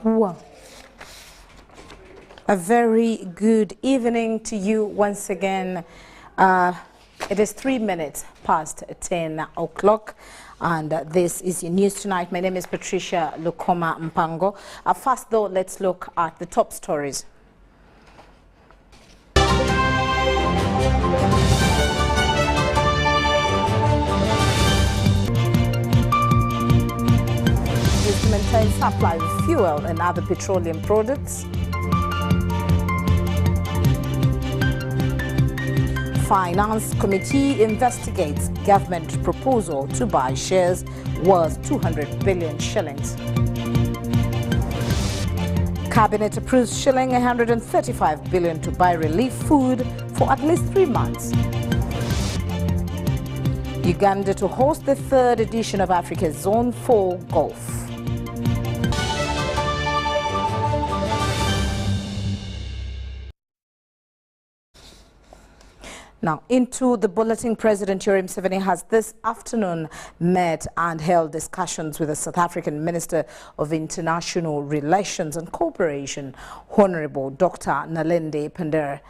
Wow. A very good evening to you once again. It is 3 minutes past 10 o'clock, and this is your news tonight. My name is Patricia Lukoma Mpango. First, though, let's look at the top stories. To maintain supply of fuel and other petroleum products. Finance Committee investigates government proposal to buy shares worth 200 billion shillings. Cabinet approves shilling 135 billion to buy relief food for at least 3 months. Uganda to host the 3rd edition of Africa's Zone 4 Golf. Now, into the bulletin, President Yoweri Museveni has this afternoon met and held discussions with the South African Minister of International Relations and Cooperation, Honorable Dr. Naledi Pandor,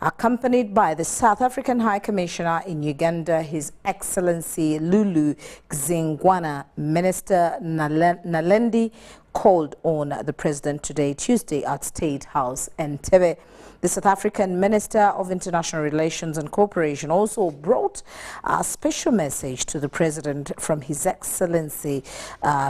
accompanied by the South African High Commissioner in Uganda, His Excellency Lulu Xingwana. Minister Naledi called on the President today, Tuesday, at State House Entebbe. The South African Minister of International Relations and Cooperation also brought a special message to the President from His Excellency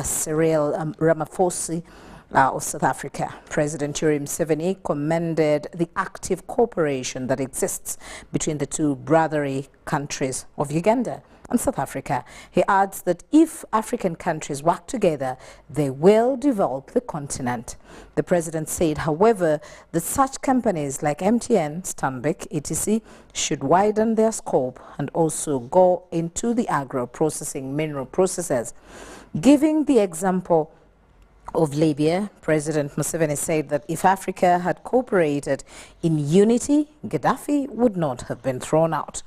Cyril Ramaphosa of South Africa. President Yoweri Museveni commended the active cooperation that exists between the two brotherly countries of Uganda and South Africa. He adds that if African countries work together, they will develop the continent. The President said, however, that such companies like MTN, Stanbic, etc. should widen their scope and also go into the agro-processing mineral processes. Giving the example of Libya, President Museveni said that if Africa had cooperated in unity, Gaddafi would not have been thrown out.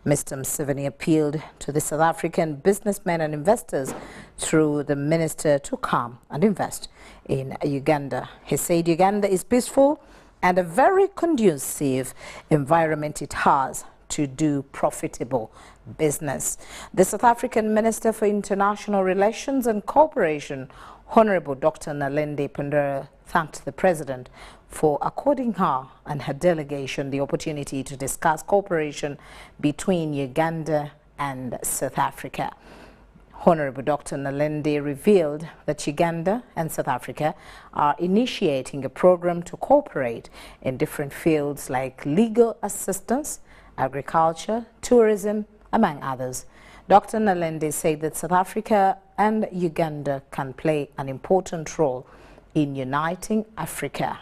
Mr. Museveni appealed to the South African businessmen and investors through the minister to come and invest in Uganda. He said Uganda is peaceful and a very conducive environment it has to do profitable business. The South African Minister for International Relations and Cooperation, Honorable Dr. Naledi Pandor, thanked the President for according her and her delegation the opportunity to discuss cooperation between Uganda and South Africa. Honorable Dr. Naledi revealed that Uganda and South Africa are initiating a program to cooperate in different fields like legal assistance, agriculture, tourism, among others. Dr. Naledi said that South Africa and Uganda can play an important role in uniting Africa.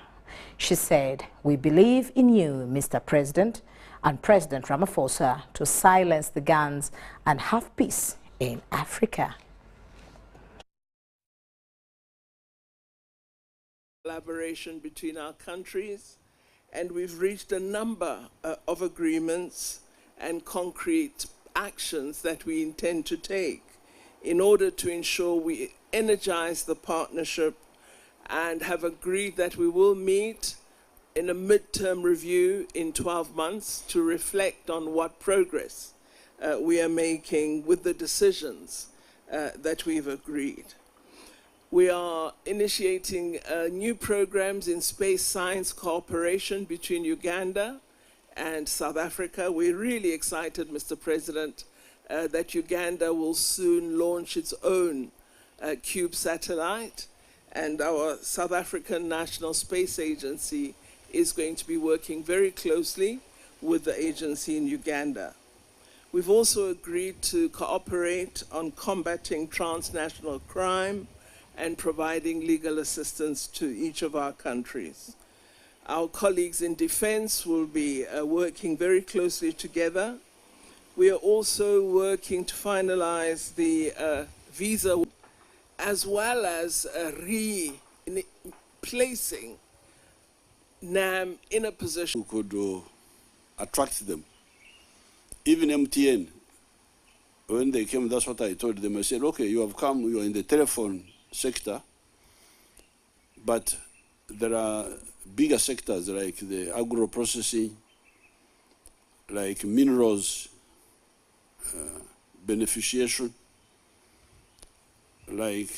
She said, "We believe in you, Mr. President, and President Ramaphosa, to silence the guns and have peace in Africa." Collaboration between our countries, and we've reached a number of agreements and concrete actions that we intend to take in order to ensure we energize the partnership, and have agreed that we will meet in a midterm review in 12 months to reflect on what progress we are making with the decisions that we've agreed. We are initiating new programs in space science cooperation between Uganda and South Africa. We're really excited, Mr. President, that Uganda will soon launch its own Cube satellite, and our South African National Space Agency is going to be working very closely with the agency in Uganda. We've also agreed to cooperate on combating transnational crime and providing legal assistance to each of our countries. Our colleagues in defense will be working very closely together. We are also working to finalize the visa, as well as placing NAM in a position who could attract them. Even MTN, when they came, that's what I told them. I said, okay, you have come, you are in the telephone sector. But there are bigger sectors like the agro-processing, like minerals, beneficiation, like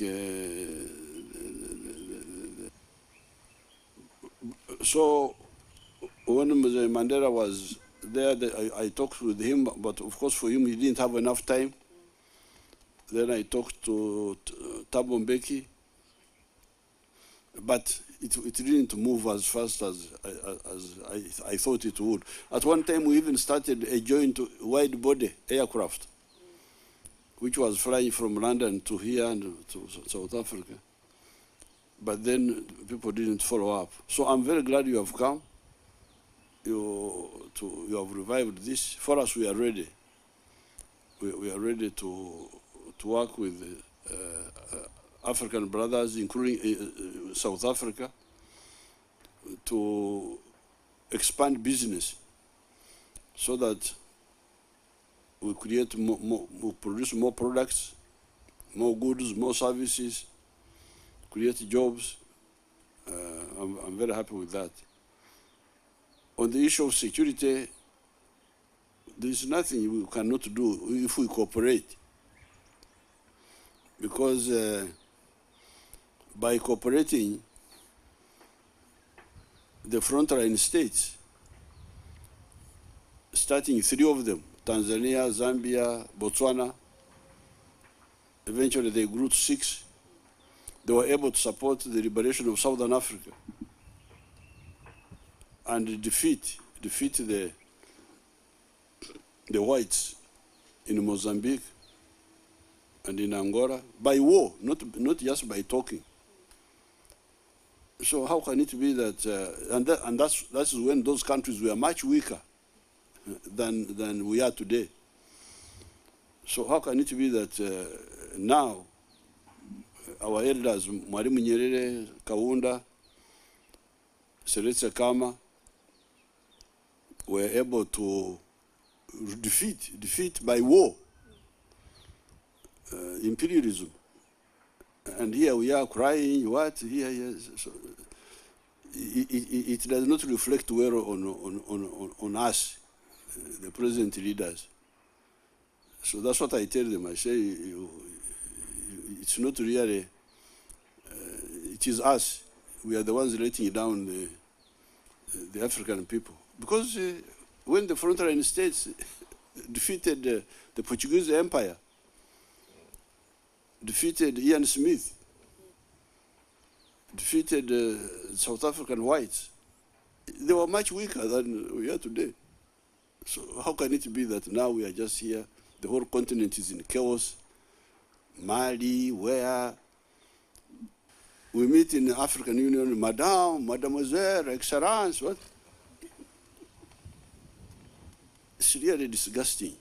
so when Mzee Mandela was there, I talked with him, but of course for him he didn't have enough time. Then I talked to Thabo Mbeki, but it didn't move as fast as I thought it would. At one time we even started a joint wide-body aircraft, which was flying from London to here and to South Africa. But then people didn't follow up. So I'm very glad you have come. You have revived this. For us, we are ready. We are ready to work with African brothers, including South Africa, to expand business so that we create we produce more products, more goods, more services, create jobs. I'm very happy with that. On the issue of security, there is nothing we cannot do if we cooperate. Because by cooperating, the frontline states, starting 3 of them, Tanzania, Zambia, Botswana, eventually they grew to 6. They were able to support the liberation of Southern Africa and defeat the whites in Mozambique and in Angola by war, not just by talking. So how can it be that, and that's when those countries were much weaker than we are today. So how can it be that now our elders, Mwalimu Nyerere, Kaunda, Seretse Khama, were able to defeat by war imperialism, and here we are crying. What here? So it does not reflect well on us, the present leaders. So that's what I tell them. I say it's not really. It is us. We are the ones letting down the African people, because when the frontline states defeated the Portuguese Empire, defeated Ian Smith, defeated South African whites, they were much weaker than we are today. So how can it be that now we are just here, the whole continent is in chaos? Mali, where we meet in the African Union, Madame, Mademoiselle, Excellence, what? It's really disgusting.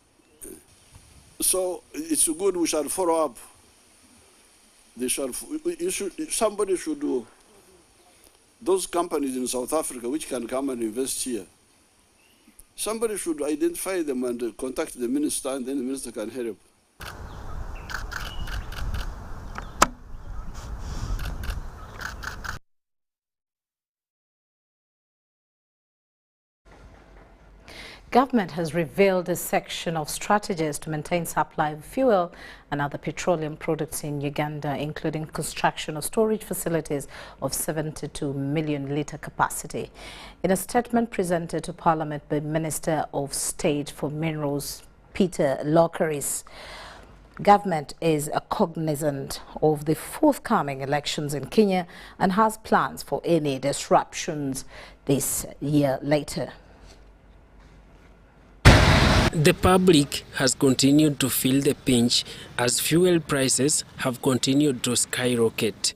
So it's good we shall follow up. Somebody should do. Those companies in South Africa which can come and invest here, somebody should identify them and contact the minister, and then the minister can help. Government has revealed a section of strategies to maintain supply of fuel and other petroleum products in Uganda, including construction of storage facilities of 72 million litre capacity. In a statement presented to Parliament by Minister of State for Minerals, Peter Lukoma, government is cognizant of the forthcoming elections in Kenya and has plans for any disruptions this year later. The public has continued to feel the pinch as fuel prices have continued to skyrocket.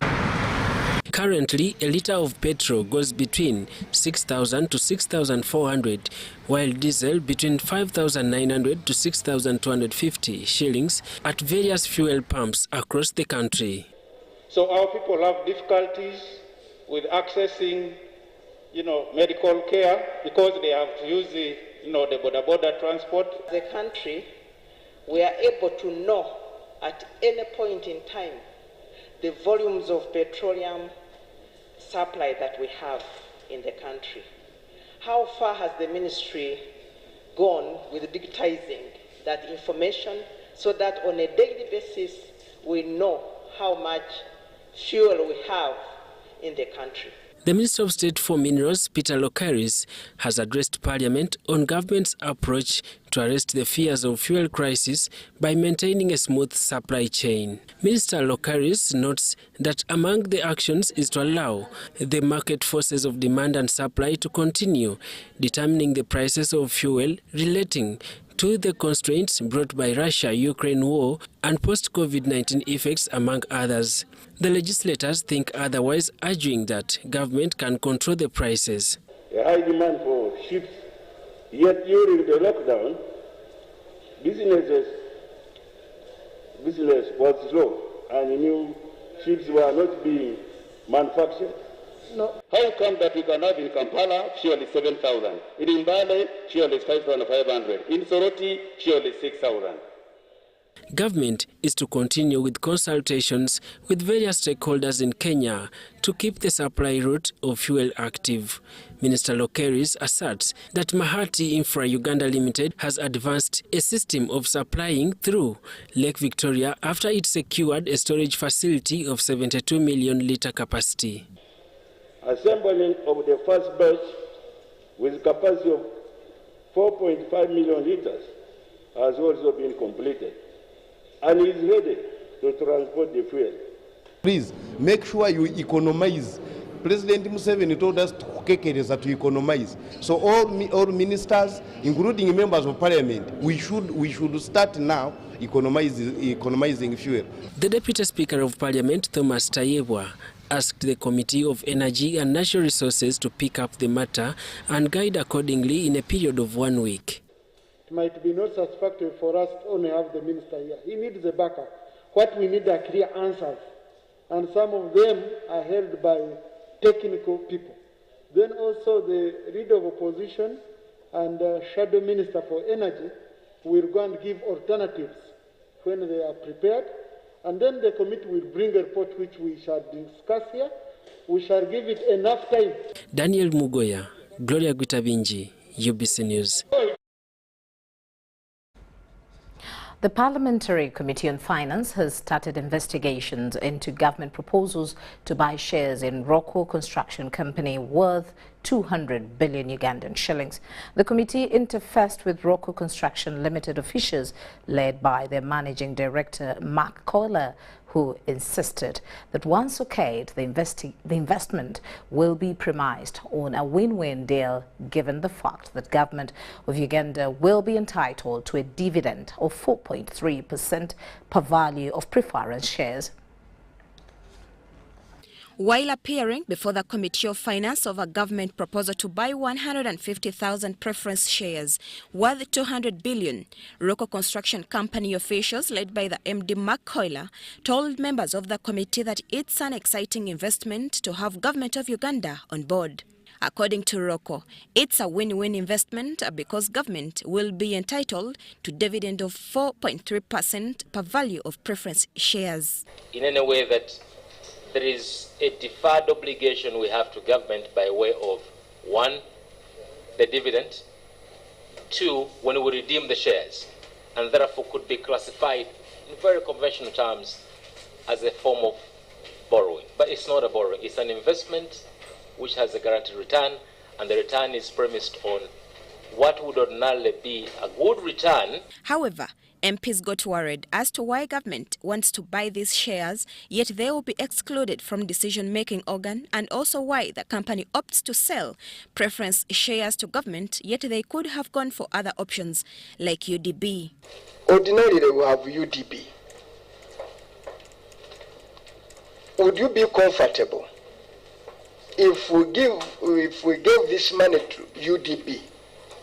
Currently, a litre of petrol goes between 6,000 to 6,400, while diesel between 5,900 to 6,250 shillings at various fuel pumps across the country. So our people have difficulties with accessing, medical care because they have to use the border transport. The country, we are able to know at any point in time the volumes of petroleum supply that we have in the country. How far has the ministry gone with digitizing that information so that on a daily basis we know how much fuel we have in the country? The Minister of State for Minerals, Peter Lukoma, has addressed Parliament on government's approach to arrest the fears of fuel crisis by maintaining a smooth supply chain. Minister Lukoma notes that among the actions is to allow the market forces of demand and supply to continue determining the prices of fuel relating to the constraints brought by Russia-Ukraine war and post-COVID-19 effects, among others. The legislators think otherwise, arguing that government can control the prices. A high demand for ships, yet during the lockdown, business was slow and new ships were not being manufactured. No. How come that we can have in Kampala, fuel is 7,000. In Mbale, fuel is 5,500. In Soroti, fuel is 6,000. Government is to continue with consultations with various stakeholders in Kenya to keep the supply route of fuel active. Minister Lukoma asserts that Mahati Infra Uganda Limited has advanced a system of supplying through Lake Victoria after it secured a storage facility of 72 million litre capacity. Assembling of the first batch with capacity of 4.5 million litres has also been completed and is ready to transport the fuel. Please make sure you economize. President Museveni told us to economize. So all ministers, including members of parliament, we should start now economizing fuel. The Deputy Speaker of Parliament, Thomas Tayebwa, asked the Committee of Energy and Natural Resources to pick up the matter and guide accordingly in a period of 1 week. It might be not satisfactory for us to only have the minister here. He needs a backup. What we need are clear answers. And some of them are held by technical people. Then also the leader of opposition and shadow minister for energy will go and give alternatives when they are prepared. And then the committee will bring a report which we shall discuss here. We shall give it enough time. Daniel Mugoya, Gloria Gutabinji, UBC News. The Parliamentary Committee on Finance has started investigations into government proposals to buy shares in Rocco Construction Company worth 200 billion Ugandan shillings. The committee interfaced with Rocco Construction Limited officials led by their managing director, Mark Kohler, who insisted that once okayed, the investment will be premised on a win-win deal, given the fact that government of Uganda will be entitled to a dividend of 4.3% per value of preference shares. While appearing before the Committee of Finance of a government proposal to buy 150,000 preference shares worth 200 billion, Rocco Construction Company officials led by the MD Mark Kohler told members of the committee that it's an exciting investment to have government of Uganda on board. According to Rocco, it's a win-win investment because government will be entitled to dividend of 4.3% per value of preference shares. In any way that there is a deferred obligation we have to government by way of 1, the dividend, 2, when we redeem the shares, and therefore could be classified in very conventional terms as a form of borrowing. But it's not a borrowing, it's an investment which has a guaranteed return, and the return is premised on what would ordinarily be a good return. However, MPs got worried as to why government wants to buy these shares, yet they will be excluded from decision-making organ, and also why the company opts to sell preference shares to government, yet they could have gone for other options like UDB. Ordinarily, we have UDB. Would you be comfortable if we gave this money to UDB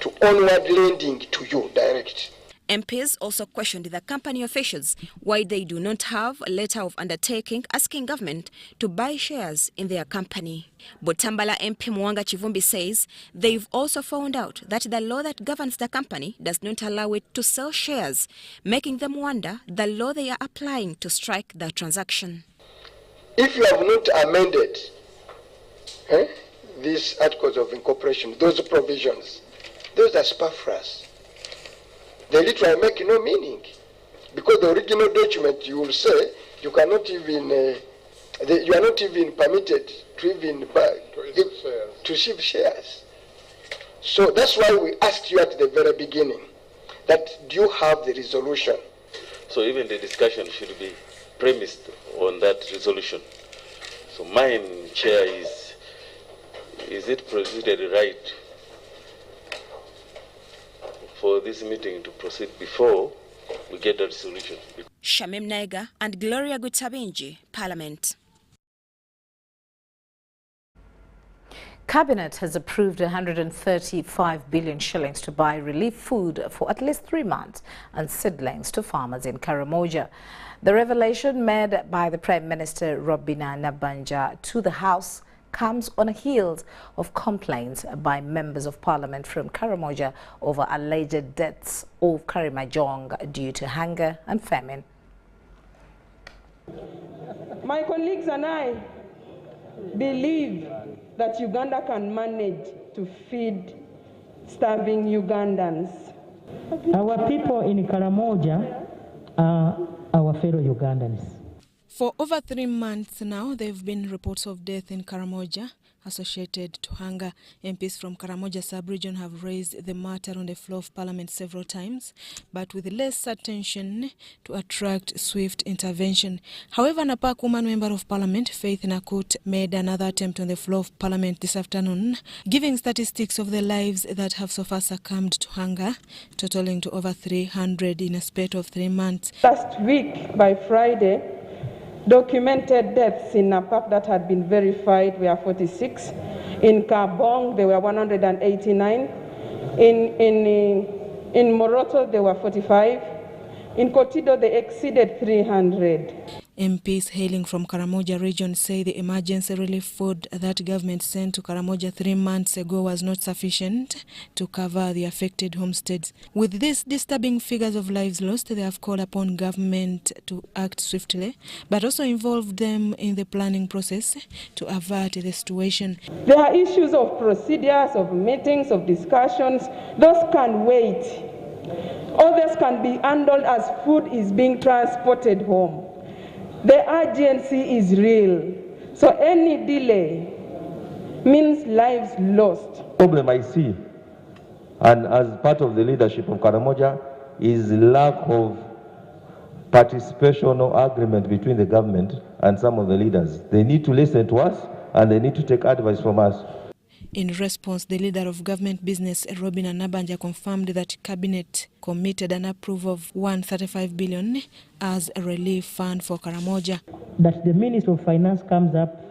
to onward lending to you direct? MPs also questioned the company officials why they do not have a letter of undertaking asking government to buy shares in their company. Botambala MP Mwanga Chivumbi says they've also found out that the law that governs the company does not allow it to sell shares, making them wonder the law they are applying to strike the transaction. If you have not amended these articles of incorporation, those provisions, those are superfluous. They literally make no meaning. Because the original document, you will say, you cannot even, you are not even permitted to even buy, to receive shares. So that's why we asked you at the very beginning, that do you have the resolution? So even the discussion should be premised on that resolution. So mine, Chair, is it procedurally right for this meeting to proceed before we get the resolution? Shamim Naiga and Gloria Gutabinji, Parliament. Cabinet has approved 135 billion shillings to buy relief food for at least 3 months and seedlings to farmers in Karamoja. The revelation made by the Prime Minister Robina Nabanja to the House comes on the heels of complaints by members of Parliament from Karamoja over alleged deaths of Karimajong due to hunger and famine. My colleagues and I believe that Uganda can manage to feed starving Ugandans. Our people in Karamoja are our fellow Ugandans. For over 3 months now, there have been reports of death in Karamoja associated to hunger. MPs from Karamoja sub-region have raised the matter on the floor of Parliament several times, but with less attention to attract swift intervention. However, Napak woman member of Parliament, Faith Nakut, made another attempt on the floor of Parliament this afternoon, giving statistics of the lives that have so far succumbed to hunger, totaling to over 300 in a spate of 3 months. Last week, by Friday, documented deaths in Napak that had been verified were 46. In Kabong, there were 189. In Moroto, there were 45. In Kotido, they exceeded 300. MPs hailing from Karamoja region say the emergency relief food that government sent to Karamoja 3 months ago was not sufficient to cover the affected homesteads. With these disturbing figures of lives lost, they have called upon government to act swiftly, but also involve them in the planning process to avert the situation. There are issues of procedures, of meetings, of discussions. Those can wait. Others can be handled as food is being transported home. The urgency is real, so any delay means lives lost. The problem I see, and as part of the leadership of Karamoja, is lack of participation or agreement between the government and some of the leaders. They need to listen to us and they need to take advice from us. In response, the leader of government business, Robina Nabanja, confirmed that Cabinet committed an approval of 135 billion as a relief fund for Karamoja. That the Ministry of Finance comes up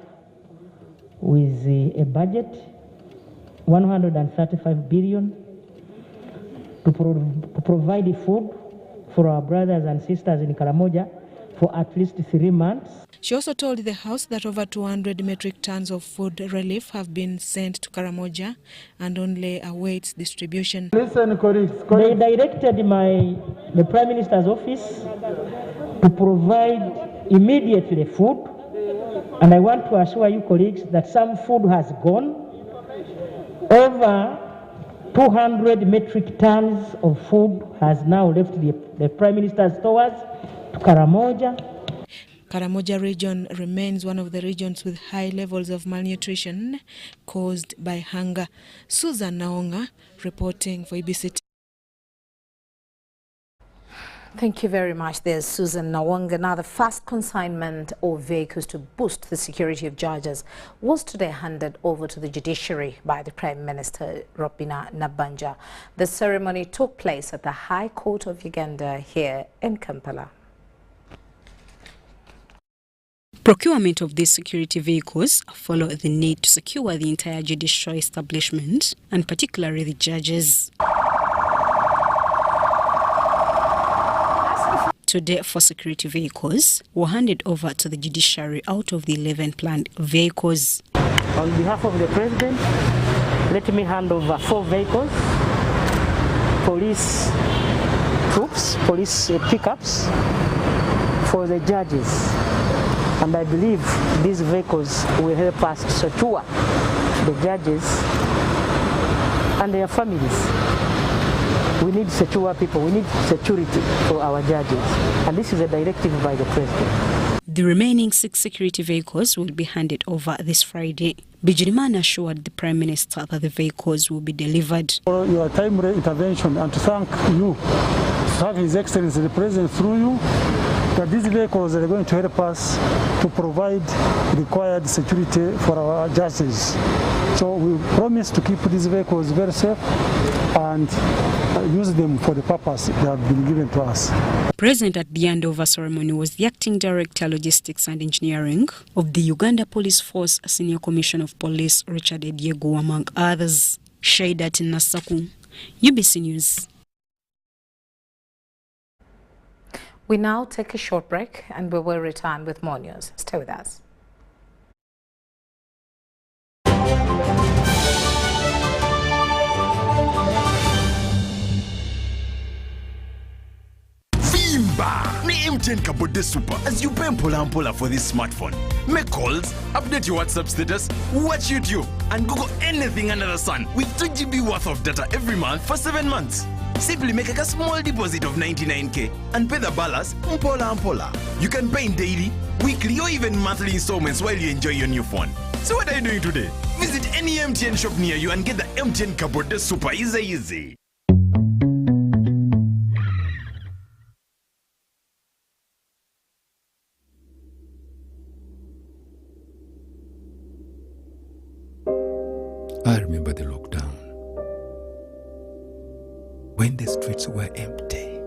with a budget, 135 billion, to provide food for our brothers and sisters in Karamoja for at least 3 months. She also told the House that over 200 metric tons of food relief have been sent to Karamoja and only awaits distribution. Listen, colleagues. They directed the Prime Minister's office to provide immediately food, and I want to assure you, colleagues, that some food has gone. Over 200 metric tons of food has now left the Prime Minister's stores to Karamoja. Karamoja region remains one of the regions with high levels of malnutrition caused by hunger. Susan Naonga reporting for UBC. Thank you very much. There's Susan Nawanga. Now, the first consignment of vehicles to boost the security of judges was today handed over to the judiciary by the Prime Minister Robina Nabanja. The ceremony took place at the High Court of Uganda here in Kampala. Procurement of these security vehicles follow the need to secure the entire judicial establishment, and particularly the judges. Today, 4 security vehicles were handed over to the judiciary out of the 11 planned vehicles. On behalf of the President, let me hand over 4 vehicles, police troops, police pickups for the judges. And I believe these vehicles will help us to secure the judges, and their families. We need secure people. We need security for our judges. And this is a directive by the President. The remaining 6 security vehicles will be handed over this Friday. Bijirimana assured the Prime Minister that the vehicles will be delivered. For your timely intervention, and to thank you, to thank His Excellency the President through you, that these vehicles are going to help us to provide required security for our judges. So we promise to keep these vehicles very safe and use them for the purpose they have been given to us. Present at the handover ceremony was the Acting Director Logistics and Engineering of the Uganda Police Force Senior Commissioner of Police Richard Ediego, among others. Shaidat Nasaku, UBC News. We now take a short break and we will return with more news. Stay with us. Ni MTN Kabode Super as you pay mpola for this smartphone. Make calls, update your WhatsApp status, watch YouTube, and Google anything under the sun with 2 GB worth of data every month for 7 months. Simply make a small deposit of 99k and pay the balance mpola. You can pay in daily, weekly, or even monthly installments while you enjoy your new phone. So what are you doing today? Visit any MTN shop near you and get the MTN Kabode Super easy. I remember the lockdown, when the streets were empty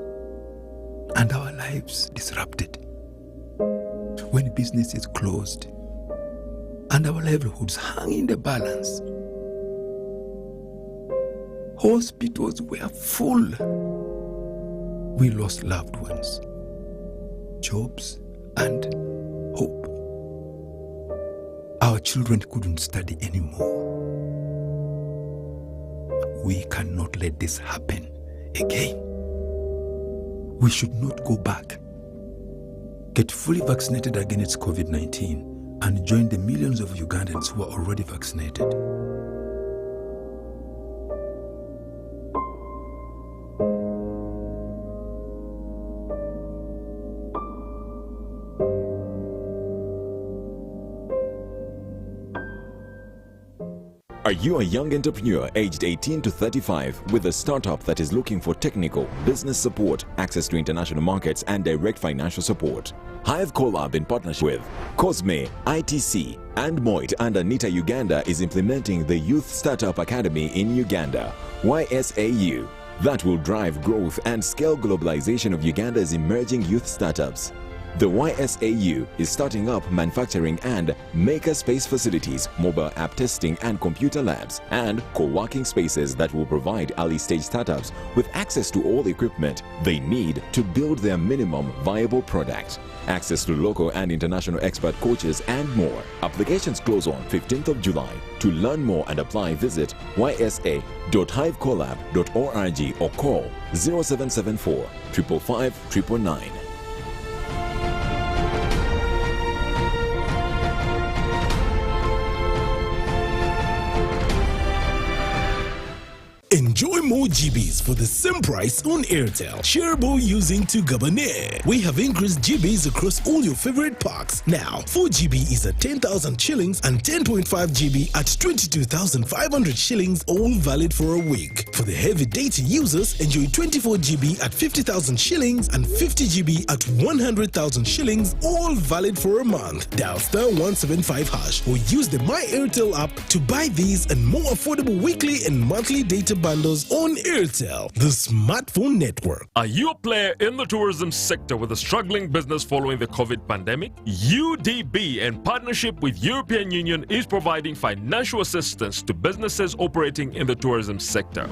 and our lives disrupted, when businesses closed and our livelihoods hung in the balance. Hospitals were full. We lost loved ones, jobs, and hope. Our children couldn't study anymore. We cannot let this happen again. We should not go back. Get fully vaccinated against COVID-19 and join the millions of Ugandans who are already vaccinated. Are you a young entrepreneur aged 18 to 35 with a startup that is looking for technical, business support, access to international markets, and direct financial support? Hive Collab in partnership with Cosme, ITC, and Moit and Anita Uganda is implementing the Youth Startup Academy in Uganda, YSAU, that will drive growth and scale globalization of Uganda's emerging youth startups. The YSAU is starting up manufacturing and makerspace facilities, mobile app testing and computer labs, and co-working spaces that will provide early-stage startups with access to all equipment they need to build their minimum viable product, access to local and international expert coaches, and more. Applications close on 15th of July. To learn more and apply, visit ysa.hivecollab.org or call 0774 555 999. Enjoy more GBs for the same price on Airtel. Shareable using to Gabonais. We have increased GBs across all your favorite packs. Now, 4 GB is at 10,000 shillings and 10.5 GB at 22,500 shillings, all valid for a week. For the heavy data users, enjoy 24 GB at 50,000 shillings and 50 GB at 100,000 shillings, all valid for a month. Dial *175# or use the My Airtel app to buy these and more affordable weekly and monthly data bundles on Airtel, the smartphone network. Are you a player in the tourism sector with a struggling business following the COVID pandemic? UDB, in partnership with European Union, is providing financial assistance to businesses operating in the tourism sector.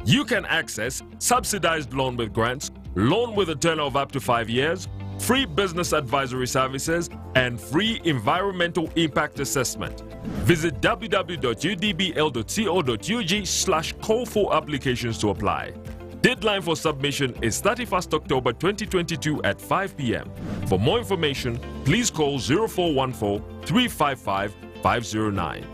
You can access subsidized loan with grants, loan with a tenor of up to 5 years, free business advisory services, and free environmental impact assessment. Visit www.udbl.co.ug/call for applications to apply. Deadline for submission is 31st October 2022 at 5 p.m. For more information, please call 0414 355 509.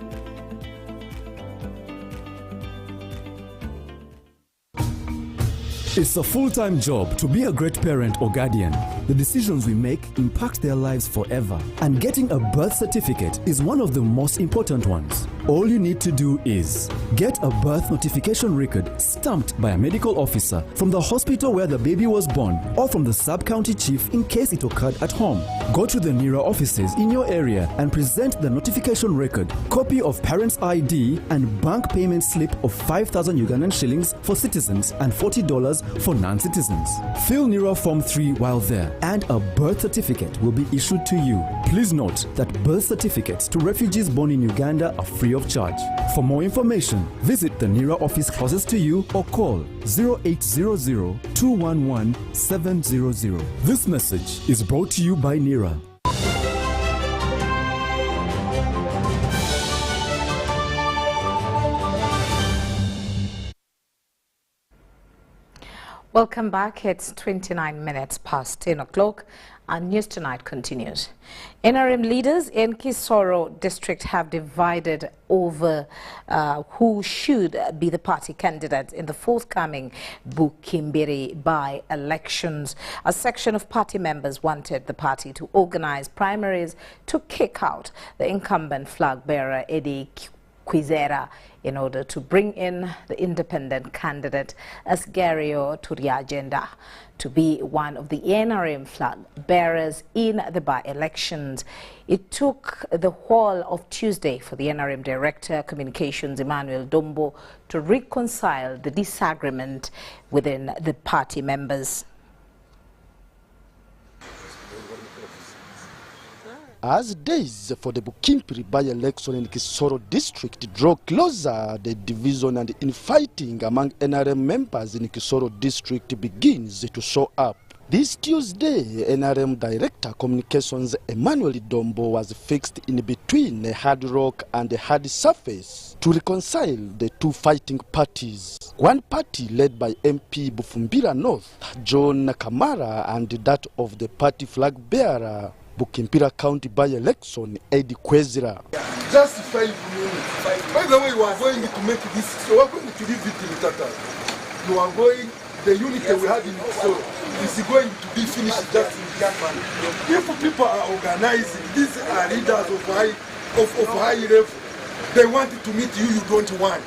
It's a full-time job to be a great parent or guardian. The decisions we make impact their lives forever. And getting a birth certificate is one of the most important ones. All you need to do is get a birth notification record stamped by a medical officer from the hospital where the baby was born or from the sub-county chief in case it occurred at home. Go to the NERA offices in your area and present the notification record, copy of parent's ID and bank payment slip of 5,000 Ugandan shillings for citizens and $40 for non-citizens. Fill NERA Form 3 while there and a birth certificate will be issued to you. Please note that birth certificates to refugees born in Uganda are free of charge. For more information, visit the NERA office closest to you or call 0800-211-700. This message is brought to you by NERA. Welcome back. It's 29 minutes past 10 o'clock and News Tonight continues. NRM leaders in Kisoro district have divided over who should be the party candidate in the forthcoming Bukimbiri by-elections. A section of party members wanted the party to organize primaries to kick out the incumbent flag bearer Eddie Kwizera in order to bring in the independent candidate Asgario Turiagenda to be one of the NRM flag bearers in the by-elections. It took the whole of Tuesday for the NRM Director Communications Emmanuel Dombo to reconcile the disagreement within the party members. As days for the Bukimbiri by-election in Kisoro district draw closer, the division and infighting among NRM members in Kisoro district begins to show up. This Tuesday, NRM Director Communications Emmanuel Dombo was fixed in between a hard rock and a hard surface to reconcile the two fighting parties. One party led by MP Bufumbira North, John Kamara, and that of the party flag bearer, Bukimbira County by-election, Eddie Kwizera. Just 5 minutes. By the way, you are going to make this, so we are going to leave it in Tata. You are going, the unity we had in Kisoro is going to be finished just in Uganda. If people are organizing, these are leaders of high level, they want to meet you, you don't want.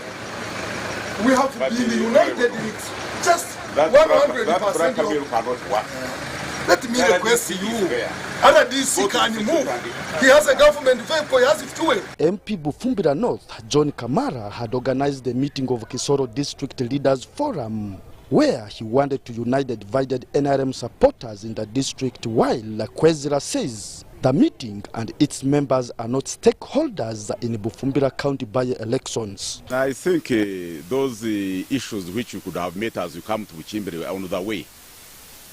We have been united in just 100%. Let me request you. Under DC can move. He has a government vehicle, he has fuel. MP Bufumbira North, John Kamara, had organized the meeting of Kisoro District Leaders Forum, where he wanted to unite the divided NRM supporters in the district, while Kwizera says the meeting and its members are not stakeholders in Bufumbira County by-elections. I think those issues which you could have met as you come to Bukimbiri are on the way.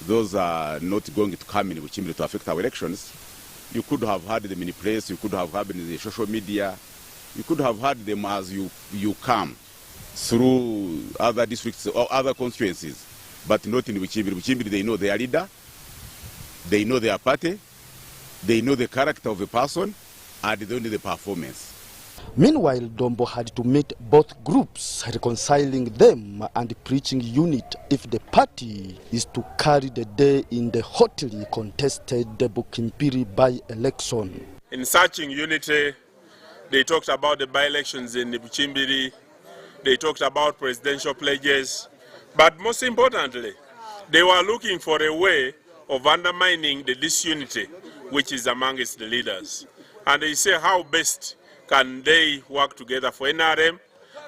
Those are not going to come in Bukimbiri to affect our elections. You could have had them in place, you could have had them in the social media, you could have had them as you come through other districts or other constituencies, but not in Bukimbiri. Bukimbiri, they know their leader, they know their party, they know the character of a person, and they know the performance. Meanwhile, Dombo had to meet both groups, reconciling them and preaching unity if the party is to carry the day in the hotly contested Bukimbiri by-election. In searching unity, they talked about the by-elections in Bukimbiri, they talked about presidential pledges, but most importantly, they were looking for a way of undermining the disunity which is amongst the leaders. And they say how best can they work together for NRM,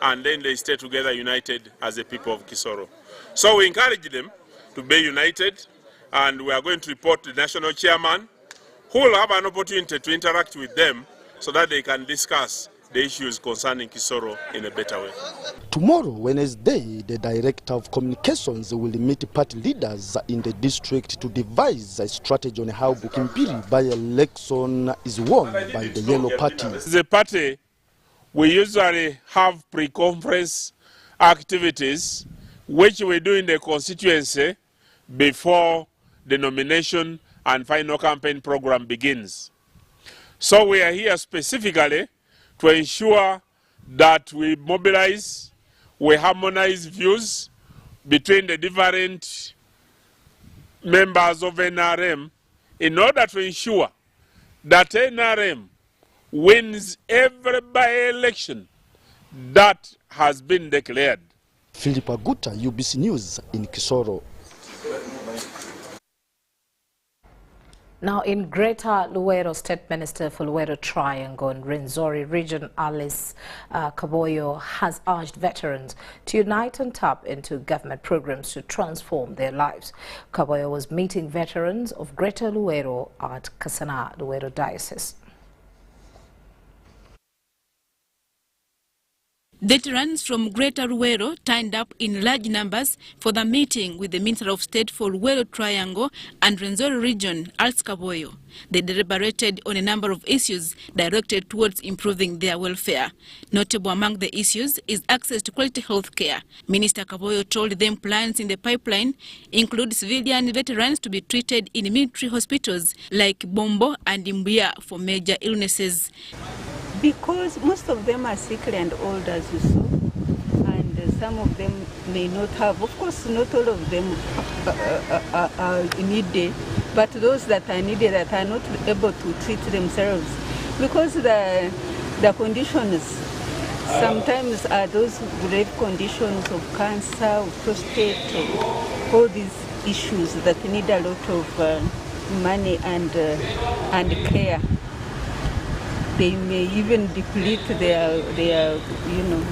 and then they stay together united as a people of Kisoro. So we encourage them to be united, and we are going to report to the national chairman, who will have an opportunity to interact with them so that they can discuss the issues concerning Kisoro in a better way. Tomorrow, Wednesday, the Director of Communications will meet party leaders in the district to devise a strategy on how Bukimbiri by-election is won by the Yellow Party. The party, we usually have pre-conference activities which we do in the constituency before the nomination and final campaign program begins. So we are here specifically to ensure that we mobilize, we harmonize views, between the different members of NRM in order to ensure that NRM wins every by-election that has been declared. Philip Aguta, UBC News in Kisoro. Now, in Greater Luweero, State Minister for Luweero Triangle and Rwenzori Region, Alice Kaboyo, has urged veterans to unite and tap into government programs to transform their lives. Kaboyo was meeting veterans of Greater Luweero at Kasana, Luweero Diocese. Veterans from Greater Luweero turned up in large numbers for the meeting with the Minister of State for Luweero Triangle and Rwenzori Region, Alice Kaboyo. They deliberated on a number of issues directed towards improving their welfare. Notable among the issues is access to quality health care. Minister Kaboyo told them plans in the pipeline include civilian veterans to be treated in military hospitals like Bombo and Mbuya for major illnesses. Because most of them are sickly and old, as you saw, and some of them may not have. Of course, not all of them are needed, but those that are needed that are not able to treat themselves, because the conditions sometimes are those grave conditions of cancer, of prostate, of all these issues that need a lot of money and care. They may even deplete their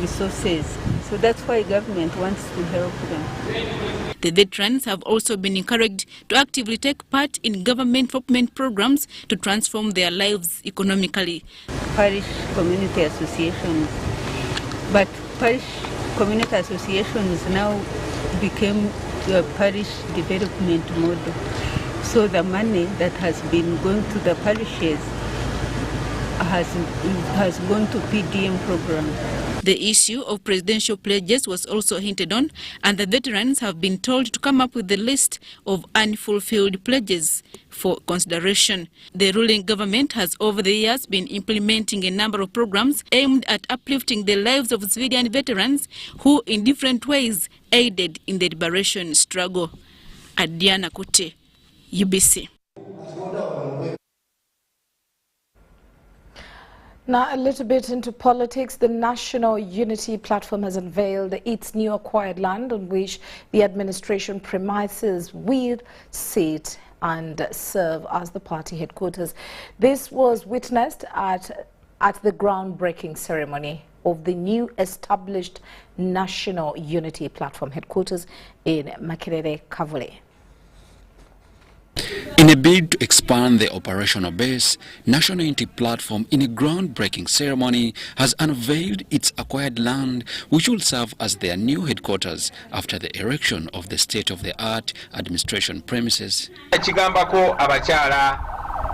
resources. So that's why government wants to help them. The veterans have also been encouraged to actively take part in government development programs to transform their lives economically. Parish community associations, but parish community associations now became a parish development model. So the money that has been going to the parishes has gone to PDM program. The issue of presidential pledges was also hinted on, and the veterans have been told to come up with the list of unfulfilled pledges for consideration. The ruling government has over the years been implementing a number of programs aimed at uplifting the lives of civilian veterans who in different ways aided in the liberation struggle. Adiana Kuti, UBC. Now, a little bit into politics. The National Unity Platform has unveiled its new acquired land on which the administration premises will sit and serve as the party headquarters. This was witnessed at the groundbreaking ceremony of the new established National Unity Platform headquarters in Makerere, Kavule. In a bid to expand the operational base, National Unity Platform, in a groundbreaking ceremony, has unveiled its acquired land, which will serve as their new headquarters after the erection of the state-of-the-art administration premises. Chigambako abakyala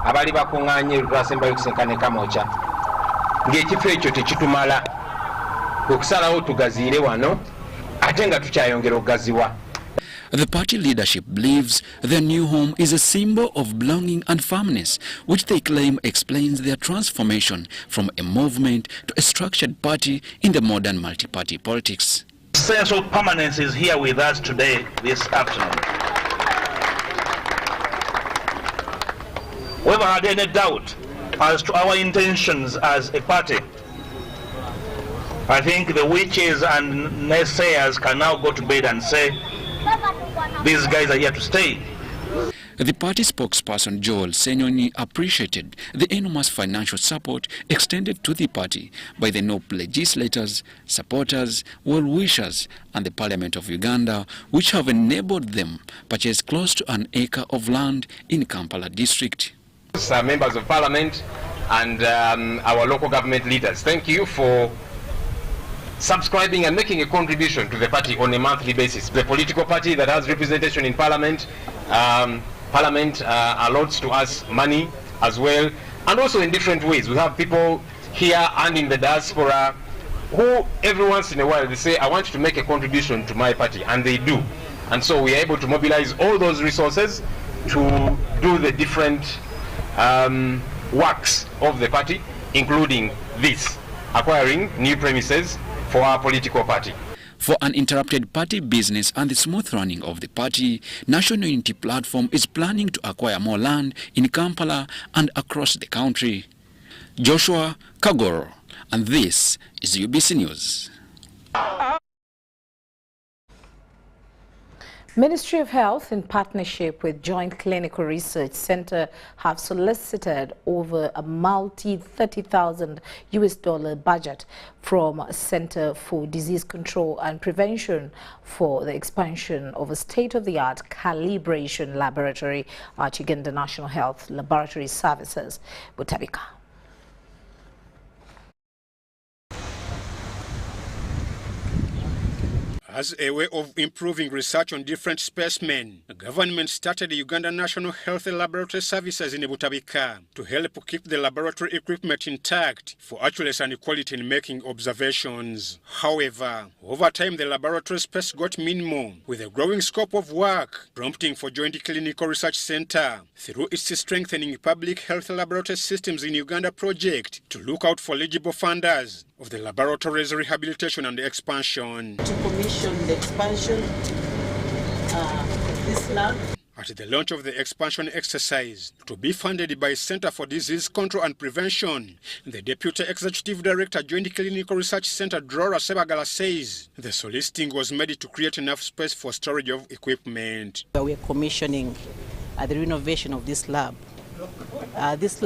abali bakunganye lwasemba yokusenkane kamocha ng'ekifo ekyo tekitumala okusalawo tugaziire wano ate nga tukyayongera okugaziwa. The party leadership believes their new home is a symbol of belonging and firmness, which they claim explains their transformation from a movement to a structured party in the modern multi-party politics. Sense of permanence is here with us today, this afternoon. We never had any doubt as to our intentions as a party. I think the witches and naysayers can now go to bed and say, these guys are here to stay. The party spokesperson Joel Senyoni appreciated the enormous financial support extended to the party by the NOP legislators, supporters, well-wishers and the Parliament of Uganda, which have enabled them purchase close to an acre of land in Kampala district. Members of Parliament and our local government leaders, thank you for subscribing and making a contribution to the party on a monthly basis. The political party that has representation in Parliament, Parliament allots to us money as well, and also in different ways. We have people here and in the diaspora who every once in a while they say, I want you to make a contribution to my party, and they do. And so we are able to mobilize all those resources to do the different works of the party, including this, acquiring new premises for our political party. For uninterrupted party business and the smooth running of the party, National Unity Platform is planning to acquire more land in Kampala and across the country. Joshua Kagoro, and this is UBC News. Ministry of Health, in partnership with Joint Clinical Research Center, have solicited over a multi-$30,000 budget from Center for Disease Control and Prevention for the expansion of a state-of-the-art calibration laboratory at Uganda National Health Laboratory Services, Butabika. As a way of improving research on different specimens, the government started the Uganda National Health Laboratory Services in Butabika to help keep the laboratory equipment intact for accuracy and quality in making observations. However, over time the laboratory space got minimal, with a growing scope of work, prompting for Joint Clinical Research Center, through its Strengthening Public Health Laboratory Systems in Uganda project, to look out for eligible funders of the laboratory's rehabilitation and expansion. To commission the expansion of this lab. At the launch of the expansion exercise, to be funded by Center for Disease Control and Prevention, the Deputy Executive Director, Joint Clinical Research Center, Drora Sebagala, says the soliciting was made to create enough space for storage of equipment. We are commissioning the renovation of this lab. This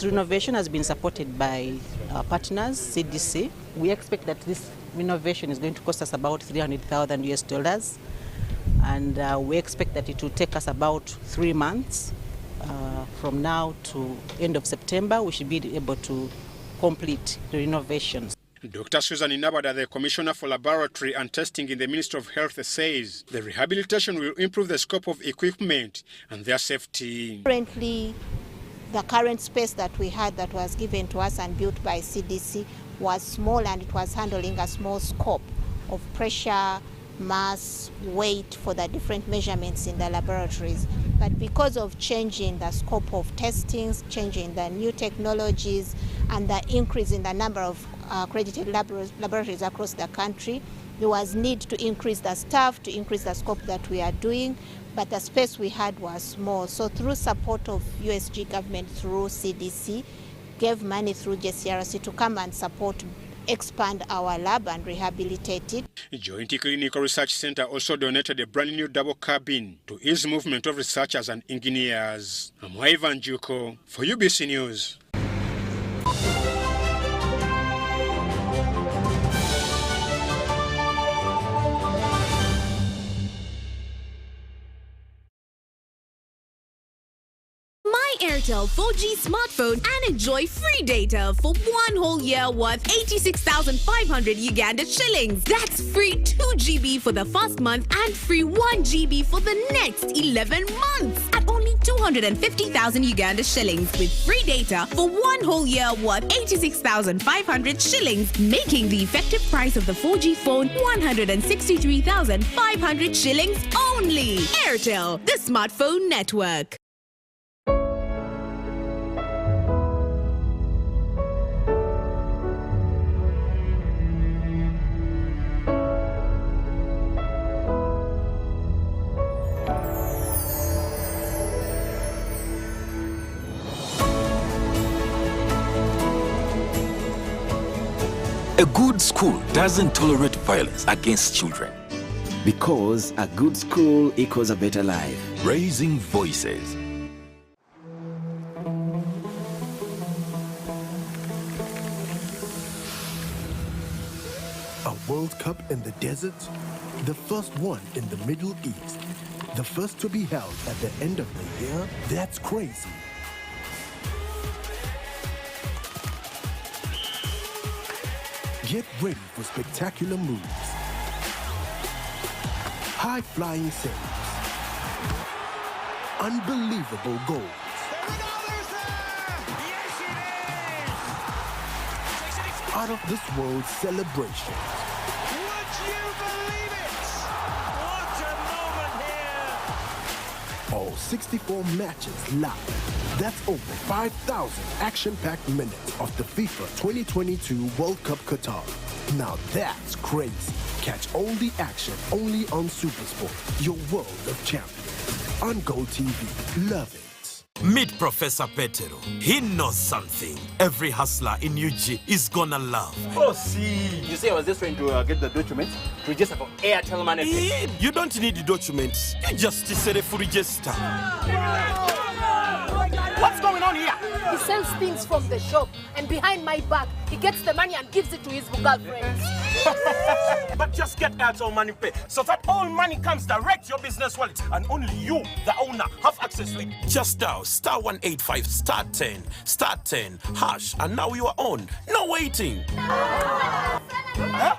renovation has been supported by our partners, CDC. We expect that this renovation is going to cost us about $300,000, and we expect that it will take us about 3 months. From now to end of September, we should be able to complete the renovations. Dr. Susan Inabada, the Commissioner for Laboratory and Testing in the Ministry of Health, says the rehabilitation will improve the scope of equipment and their safety. Currently, the current space that we had that was given to us and built by CDC was small, and it was handling a small scope of pressure, mass, weight for the different measurements in the laboratories. But because of changing the scope of testings, changing the new technologies, and the increase in the number of accredited laboratories across the country, there was need to increase the staff, to increase the scope that we are doing, but the space we had was small. So through support of USG government, through CDC, gave money through JCRC to come and support, expand our lab and rehabilitate it. Joint Clinical Research Center also donated a brand new double cabin to ease movement of researchers and engineers. I'm Ivan Juko for UBC News. Airtel 4G smartphone and enjoy free data for 1 whole year worth 86,500 Uganda shillings. That's free 2 GB for the first month and free 1 GB for the next 11 months at only 250,000 Uganda shillings, with free data for 1 whole year worth 86,500 shillings, making the effective price of the 4G phone 163,500 shillings only. Airtel, the smartphone network. A good school doesn't tolerate violence against children. Because a good school equals a better life. Raising voices. A World Cup in the desert? The first one in the Middle East. The first to be held at the end of the year? That's crazy. Get ready for spectacular moves, high-flying saves, unbelievable goals. Out of this world celebrations. Would you believe it? What a moment here! All 64 matches live. That's over 5,000 action-packed minutes of the FIFA 2022 World Cup Qatar. Now that's crazy. Catch all the action only on SuperSport, your world of champions. On Gold TV, love it. Meet Professor Petero. He knows something every hustler in UG is gonna love. Oh, see. You say I was just trying to get the documents to register for Airtel Money. You don't need the documents. You just say for register. What's going on here? He sells things from the shop, and behind my back, he gets the money and gives it to his girlfriends. But just get Airtel Money Pay so that all money comes direct to your business wallet, and only you, the owner, have access to it. Just dial *185 *10 hash, and now you are on. No waiting. Huh?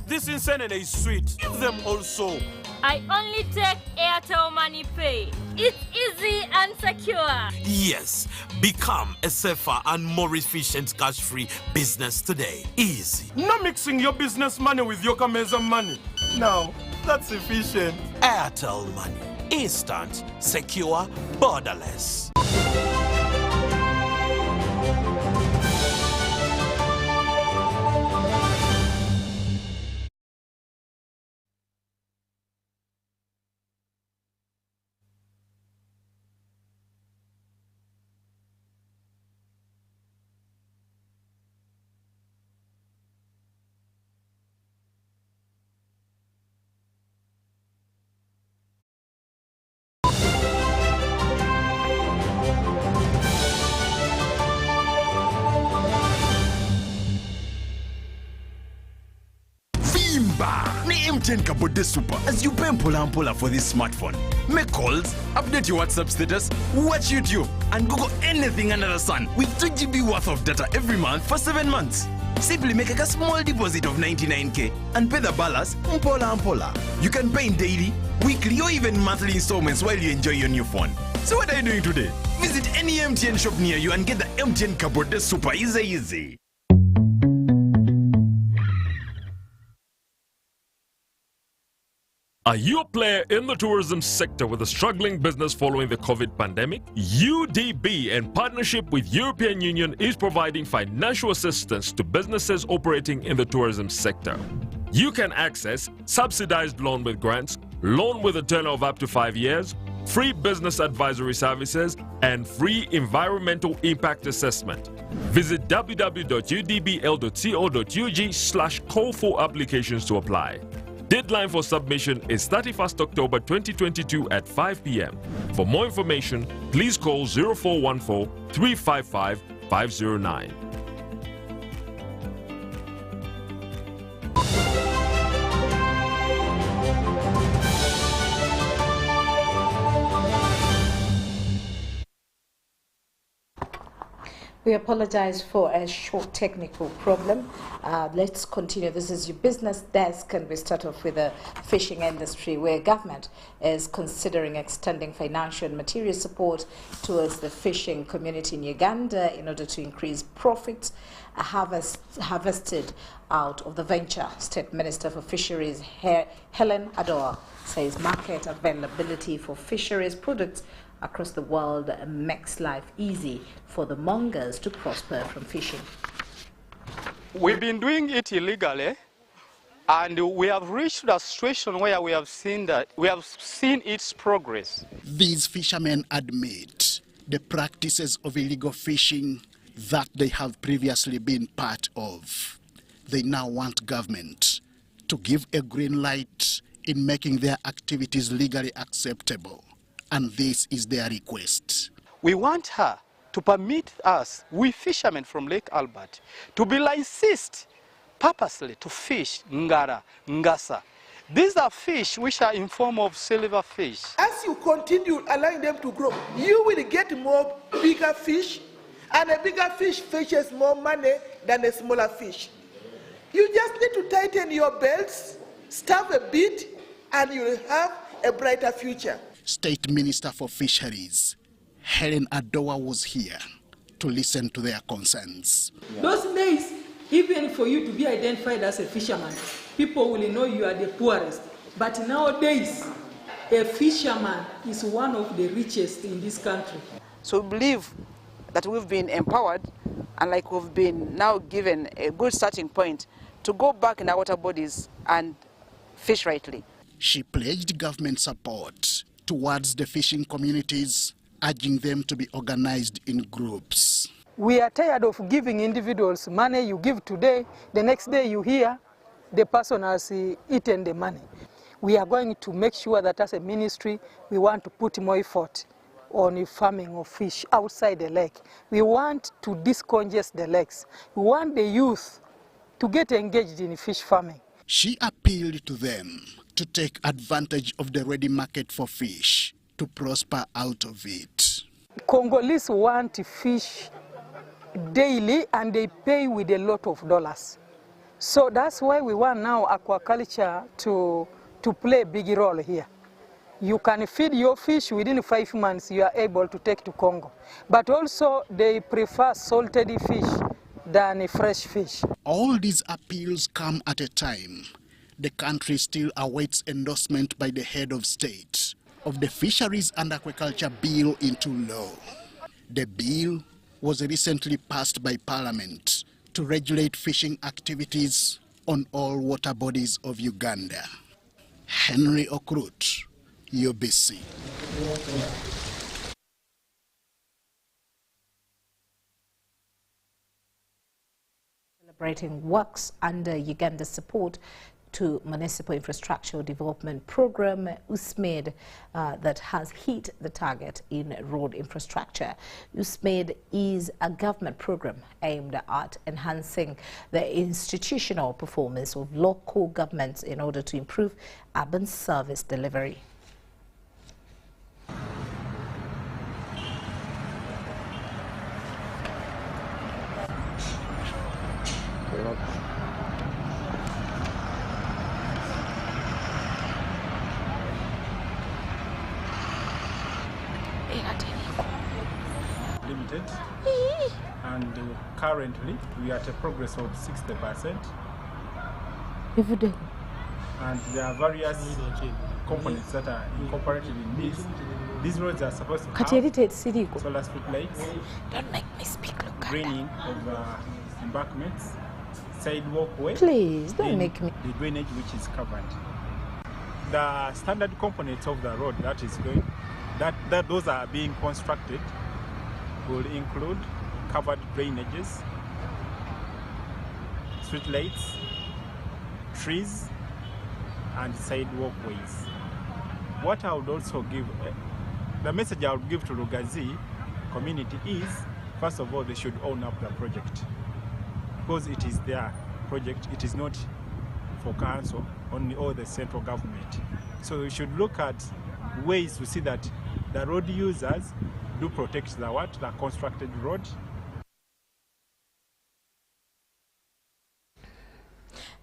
This insanity is sweet. Give them also. I only take Airtel Money Pay. It's easy and secure. Yes, become a safer and more efficient cash-free business today. Easy. Not mixing your business money with your Kameza money. No, that's efficient. Airtel Money. Instant, secure, borderless. Ni MTN Kabode Super as you pay mpola for this smartphone. Make calls, update your WhatsApp status, watch YouTube, and Google anything under the sun with 2 GB worth of data every month for 7 months. Simply make a small deposit of 99k and pay the balance mpola. You can pay in daily, weekly, or even monthly installments while you enjoy your new phone. So what are you doing today? Visit any MTN shop near you and get the MTN Kabode Super easy. Are you a player in the tourism sector with a struggling business following the COVID pandemic? UDB, in partnership with European Union, is providing financial assistance to businesses operating in the tourism sector. You can access subsidized loan with grants, loan with a tenure of up to 5 years, free business advisory services, and free environmental impact assessment. Visit www.udbl.co.ug/call for applications to apply. Deadline for submission is 31st October 2022 at 5 p.m. For more information, please call 0414 355 509. We apologize for a short technical problem. Let's continue. This is your business desk, and we start off with the fishing industry, where government is considering extending financial and material support towards the fishing community in Uganda in order to increase profits harvested out of the venture. State Minister for Fisheries Helen Adoa says market availability for fisheries products across the world makes life easy for the mongers to prosper from fishing. We've been doing it illegally, and we have reached a situation where we have seen its progress. These fishermen admit the practices of illegal fishing that they have previously been part of. They now want government to give a green light in making their activities legally acceptable. And this is their request. We want her to permit us, we fishermen from Lake Albert, to be licensed purposely to fish ngara, ngasa. These are fish which are in form of silverfish. As you continue allowing them to grow, you will get more bigger fish, and a bigger fish fetches more money than a smaller fish. You just need to tighten your belts, starve a bit, and you will have a brighter future. State Minister for Fisheries Helen Adoa was here to listen to their concerns. Those days, even for you to be identified as a fisherman, people will know you are the poorest. But nowadays, a fisherman is one of the richest in this country. So we believe that we've been empowered, and we've been now given a good starting point to go back in our water bodies and fish rightly. She pledged government support towards the fishing communities, urging them to be organized in groups. We are tired of giving individuals money. You give today, the next day you hear the person has eaten the money. We are going to make sure that as a ministry, we want to put more effort on farming of fish outside the lake. We want to decongest the lakes. We want the youth to get engaged in fish farming. She appealed to them to take advantage of the ready market for fish to prosper out of it. Congolese want fish daily and they pay with a lot of dollars. So that's why we want now aquaculture to play a big role here. You can feed your fish within 5 months, you are able to take to Congo. But also they prefer salted fish than a fresh fish. All these appeals come at a time the country still awaits endorsement by the head of state of the Fisheries and Aquaculture Bill into law. The bill was recently passed by Parliament to regulate fishing activities on all water bodies of Uganda. Henry Okrut, UBC. Celebrating works under Uganda's support to Municipal Infrastructure Development Program, USMID, that has hit the target in road infrastructure. USMID is a government program aimed at enhancing the institutional performance of local governments in order to improve urban service delivery. Limited, and currently we are at a progress of 60%. Every day. And there are various components that are incorporated in this. These roads are supposed to have solar street lights, don't make me speak, draining of embankments, sidewalk way. Please, don't make me. The drainage which is covered. The standard components of the road that is going, those are being constructed will include covered drainages, street lights, trees, and sidewalk ways. What I would also give, the message I would give to Lugazi community is, first of all, they should own up the project. Because it is their project, it is not for council, only or the central government. So we should look at ways to see that the road users do protect the constructed road.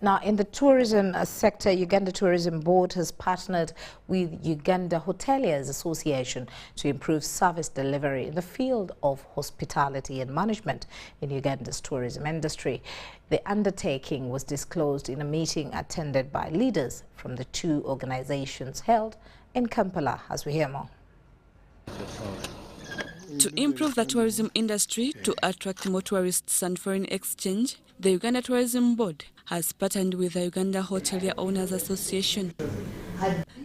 Now, in the tourism sector, Uganda Tourism Board has partnered with Uganda Hoteliers Association to improve service delivery in the field of hospitality and management in Uganda's tourism industry. The undertaking was disclosed in a meeting attended by leaders from the two organizations held in Kampala, as we hear more. To improve the tourism industry to attract more tourists and foreign exchange, the Uganda Tourism Board has partnered with the Uganda Hotelier Owners Association.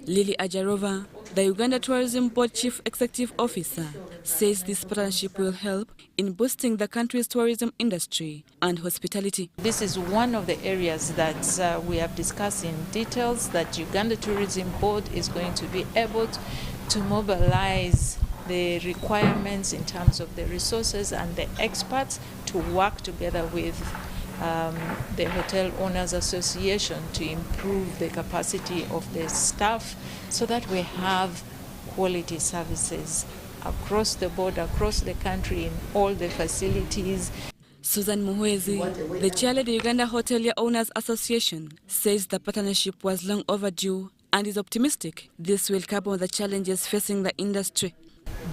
Lily Ajarova, the Uganda Tourism Board Chief Executive Officer, says this partnership will help in boosting the country's tourism industry and hospitality. This is one of the areas that we have discussed in details that Uganda Tourism Board is going to be able to mobilize the requirements in terms of the resources and the experts to work together with the Hotel Owners Association to improve the capacity of the staff so that we have quality services across the board, across the country, in all the facilities. Susan Muhwezi, the chair of the Uganda Hotelier Owners Association, says the partnership was long overdue and is optimistic this will curb the challenges facing the industry.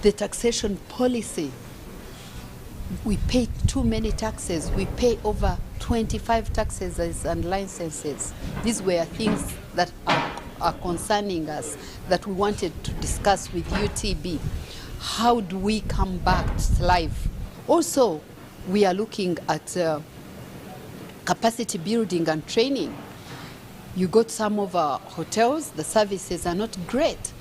The taxation policy, we pay too many taxes. We pay over 25 taxes and licenses. These were things that are concerning us that we wanted to discuss with UTB. How do we come back to life? Also, we are looking at capacity building and training. You go to some of our hotels, the services are not great.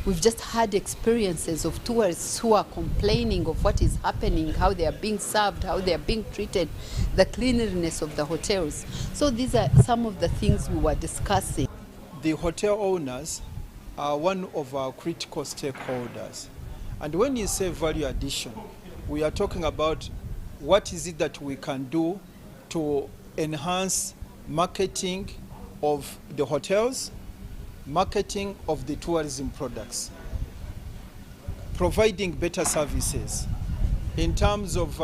We've just had experiences of tourists who are complaining of what is happening, how they are being served, how they are being treated, the cleanliness of the hotels. So these are some of the things we were discussing. The hotel owners are one of our critical stakeholders. And when you say value addition, we are talking about what is it that we can do to enhance marketing of the hotels, marketing of the tourism products, providing better services. In terms of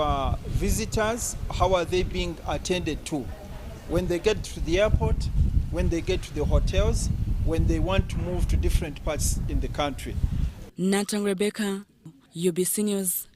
visitors, how are they being attended to? When they get to the airport, when they get to the hotels, when they want to move to different parts in the country. Nathan Rebecca, UBC News.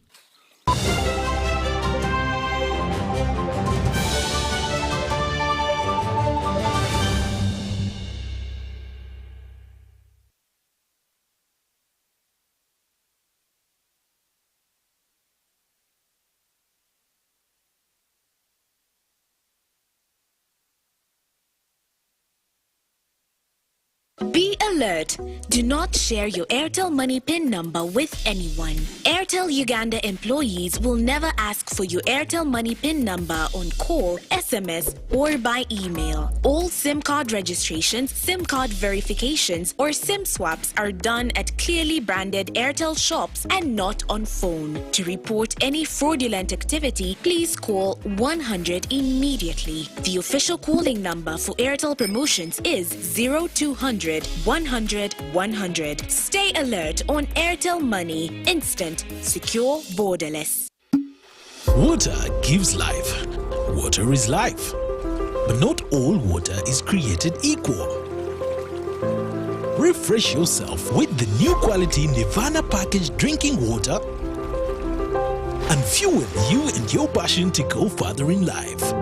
Be alert. Do not share your Airtel Money PIN number with anyone. Airtel Uganda employees will never ask for your Airtel Money PIN number on call, SMS, or by email. All SIM card registrations, SIM card verifications, or SIM swaps are done at clearly branded Airtel shops and not on phone. To report any fraudulent activity, please call 100 immediately. The official calling number for Airtel promotions is 0200 100 100. Stay alert on Airtel Money. Instant, secure, borderless. Water gives life. Water is life. But not all water is created equal. Refresh yourself with the new quality Nirvana packaged drinking water and fuel you and your passion to go further in life.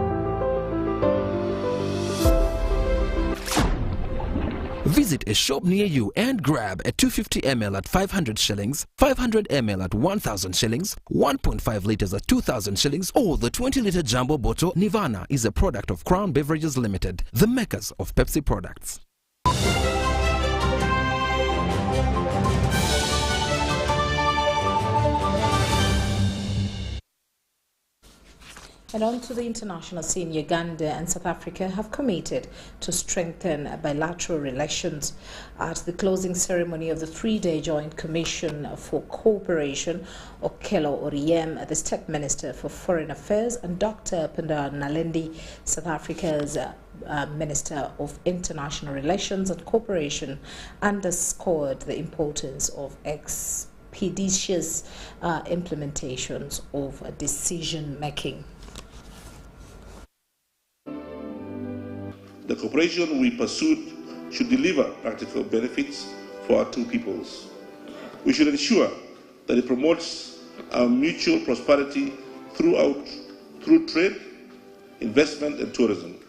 Visit a shop near you and grab a 250 ml at 500 shillings, 500 ml at 1,000 shillings, 1.5 liters at 2,000 shillings, or the 20-liter jumbo bottle. Nirvana is a product of Crown Beverages Limited, the makers of Pepsi products. And on to the international scene, Uganda and South Africa have committed to strengthen bilateral relations. At the closing ceremony of the three-day Joint Commission for Cooperation, Okello Oriem, the State Minister for Foreign Affairs, and Dr. Penda Nalendi, South Africa's Minister of International Relations and Cooperation, underscored the importance of expeditious implementations of decision-making. The cooperation we pursued should deliver practical benefits for our two peoples. We should ensure that it promotes our mutual prosperity through trade, investment, and tourism.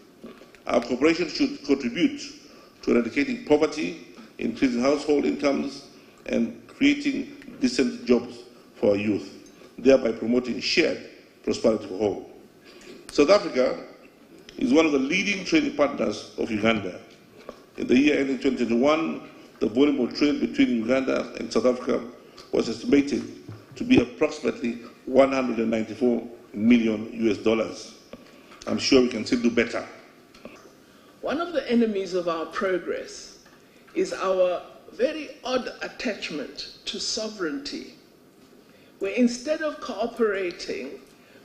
Our cooperation should contribute to eradicating poverty, increasing household incomes, and creating decent jobs for our youth, thereby promoting shared prosperity for all. South Africa is one of the leading trading partners of Uganda. In the year ending 2021, the volume of trade between Uganda and South Africa was estimated to be approximately $194 million. I'm sure we can still do better. One of the enemies of our progress is our very odd attachment to sovereignty, where instead of cooperating,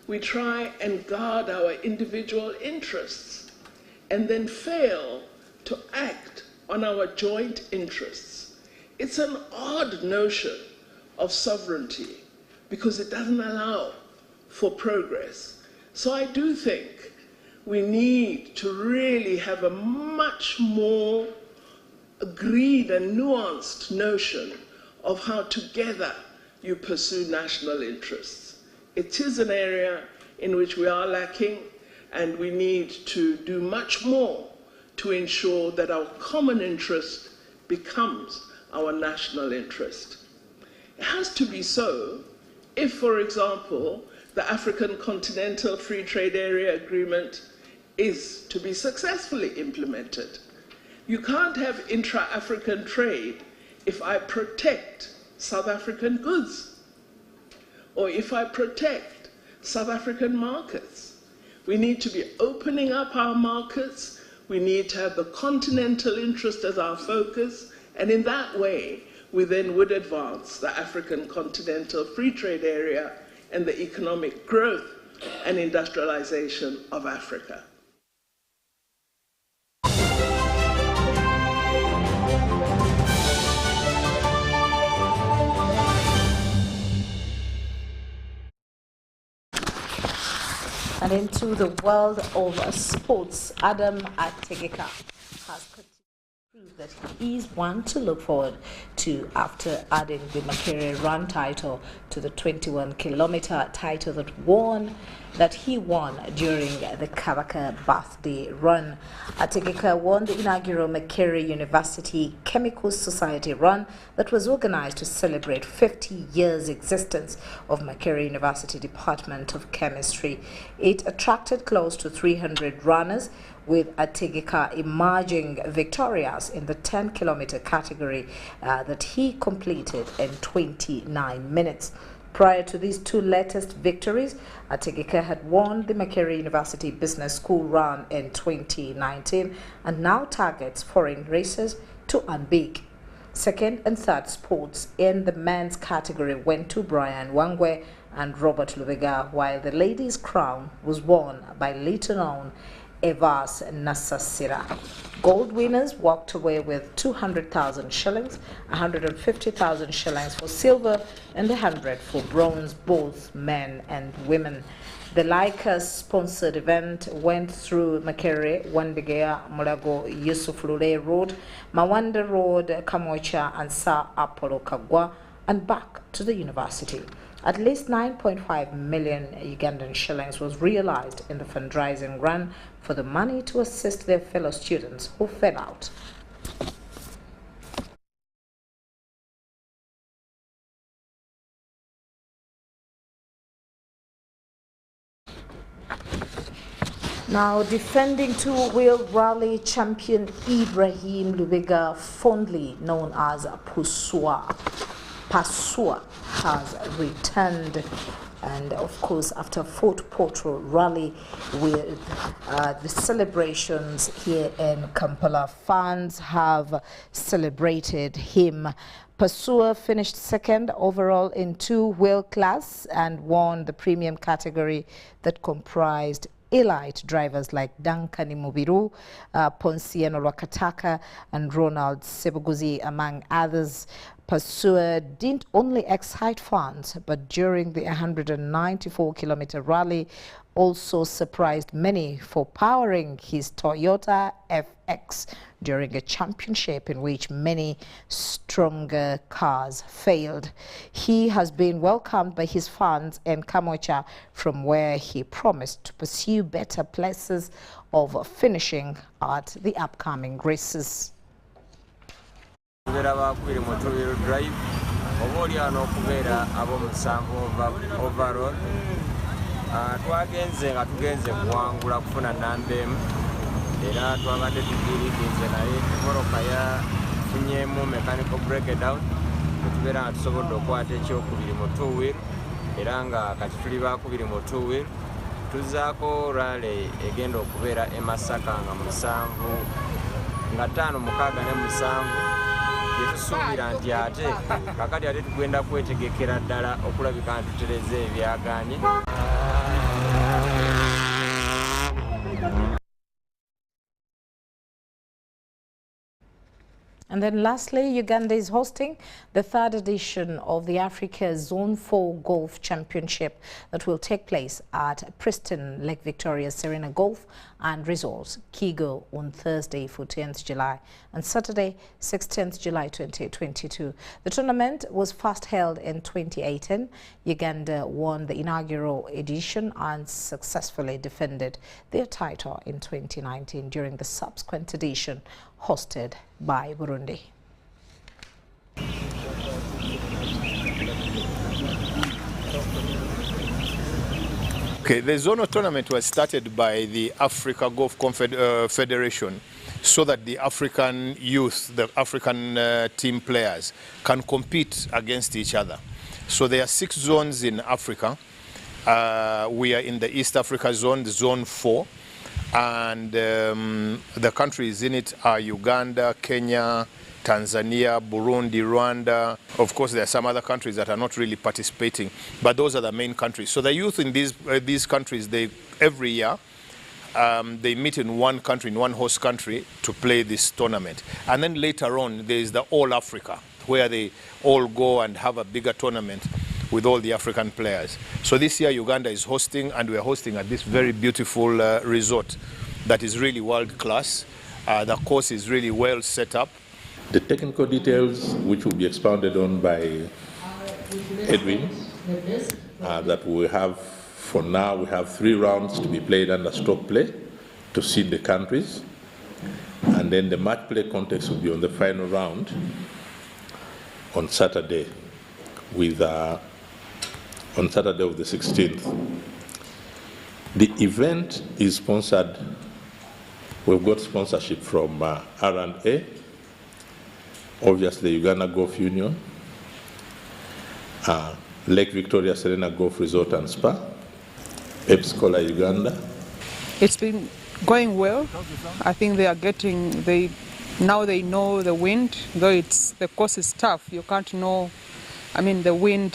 we try and guard our individual interests and then fail to act on our joint interests. It's an odd notion of sovereignty because it doesn't allow for progress. So I do think we need to really have a much more agreed and nuanced notion of how together you pursue national interests. It is an area in which we are lacking, and we need to do much more to ensure that our common interest becomes our national interest. It has to be so if, for example, the African Continental Free Trade Area Agreement is to be successfully implemented. You can't have intra-African trade if I protect South African goods or if I protect South African markets. We need to be opening up our markets. We need to have the continental interest as our focus, and in that way, we then would advance the African continental free trade area and the economic growth and industrialization of Africa. And into the world of sports, Adam Ategeka has proved that he is one to look forward to after adding the Makerere run title to the 21-kilometer title that he won during the Kabaka birthday run. Ategeka won the inaugural Makerere University Chemical Society run that was organized to celebrate 50 years existence of Makerere University Department of Chemistry. It attracted close to 300 runners, with Ategeka emerging victorious in the 10-kilometer category that he completed in 29 minutes. Prior to these two latest victories, Ategeka had won the Makerere University Business School run in 2019 and now targets foreign races to earn big. Second and third spots in the men's category went to Brian Wangwe and Robert Lubega, while the ladies' crown was won by little-known Evas Nasasira. Gold winners walked away with 200,000 shillings, 150,000 shillings for silver, and 100 for bronze, both men and women. The Leica-sponsored event went through Makerere, Wandegea, Mulago, Yusuf Lule Road, Mawanda Road, Kamocha, and Sir Apollo Kagwa, and back to the university. At least 9.5 million Ugandan shillings was realized in the fundraising run for the money to assist their fellow students who fell out. Now, defending two-wheel rally champion Ibrahim Lubega, fondly known as Pasua, has returned, and of course after Fort Portal rally with the celebrations here in Kampala, fans have celebrated him. Pasua finished second overall in two-wheel class and won the premium category that comprised elite drivers like Duncan Mubiru, Ponciano Wakataka, and Ronald Sebuguzi, among others. Pasua didn't only excite fans, but during the 194-kilometer rally also surprised many for powering his Toyota FX during a championship in which many stronger cars failed. He has been welcomed by his fans in Kamocha, from where he promised to pursue better places of finishing at the upcoming races. Twagenze nga tugenze kuwangula kufuna namba emu era twabadde tugiriikinze naye emmotoka yafunyemu mechanical breakdown netubeera nga tusobodde okwata ekyokubiri mu two-wheel era nga kati tuli bakubiri mu two-wheel. Tuzaako rale egenda okubeera e Masaka nga 7 nga 5, 6 ne 7 gyetusuubira nti ate kakati ate tugenda kwetegekera ddala okulabika nti tutereza ebyagaanye. And then lastly, Uganda is hosting the 3rd edition of the Africa Zone 4 Golf Championship that will take place at Preston Lake Victoria Serena Golf and Resorts, Kigo, on Thursday, 14th July and Saturday, 16th July 2022. The tournament was first held in 2018. Uganda won the inaugural edition and successfully defended their title in 2019 during the subsequent edition hosted by Burundi. Okay, the zonal tournament was started by the Africa Golf Federation so that the African youth, the African team players can compete against each other. So there are 6 zones in Africa. We are in the East Africa zone, zone 4. And the countries in it are Uganda, Kenya, Tanzania, Burundi, Rwanda. Of course, there are some other countries that are not really participating, but those are the main countries. So the youth in these countries, every year, they meet in one country, in one host country, to play this tournament. And then later on, there is the All Africa, where they all go and have a bigger tournament with all the African players. So this year, Uganda is hosting, and we are hosting at this very beautiful resort that is really world class. The course is really well set up. The technical details, which will be expounded on by Edwin, that we have, for now, we have 3 rounds to be played under stroke play to seed the countries. And then the match play contest will be on the final round on Saturday, on Saturday of the 16th. The event is sponsored. We've got sponsorship from R&A, obviously Uganda Golf Union, Lake Victoria Serena Golf Resort and Spa, Pepsi-Cola Uganda. It's been going well. I think now they know the wind, though the course is tough. You can't know. I mean, the wind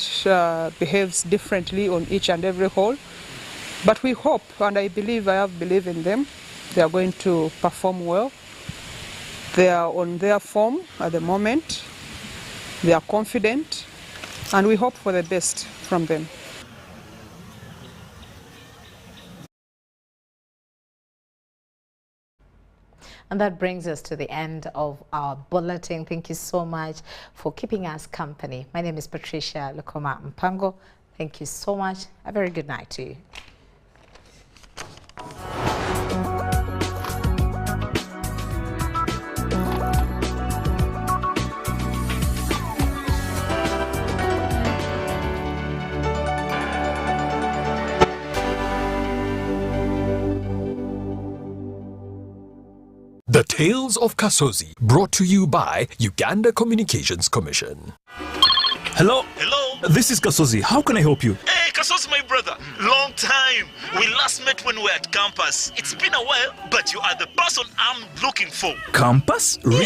behaves differently on each and every hole. But we hope, and I have belief in them, they are going to perform well. They are on their form at the moment. They are confident, and we hope for the best from them. And that brings us to the end of our bulletin. Thank you so much for keeping us company. My name is Patricia Lukoma Mpango. Thank you so much. A very good night to you. The Tales of Kasozi, brought to you by Uganda Communications Commission. Hello? Hello? This is Kasozi. How can I help you? Hey, Kasozi, my brother. Long time. We last met when we were at campus. It's been a while, but you are the person I'm looking for. Campus? Really?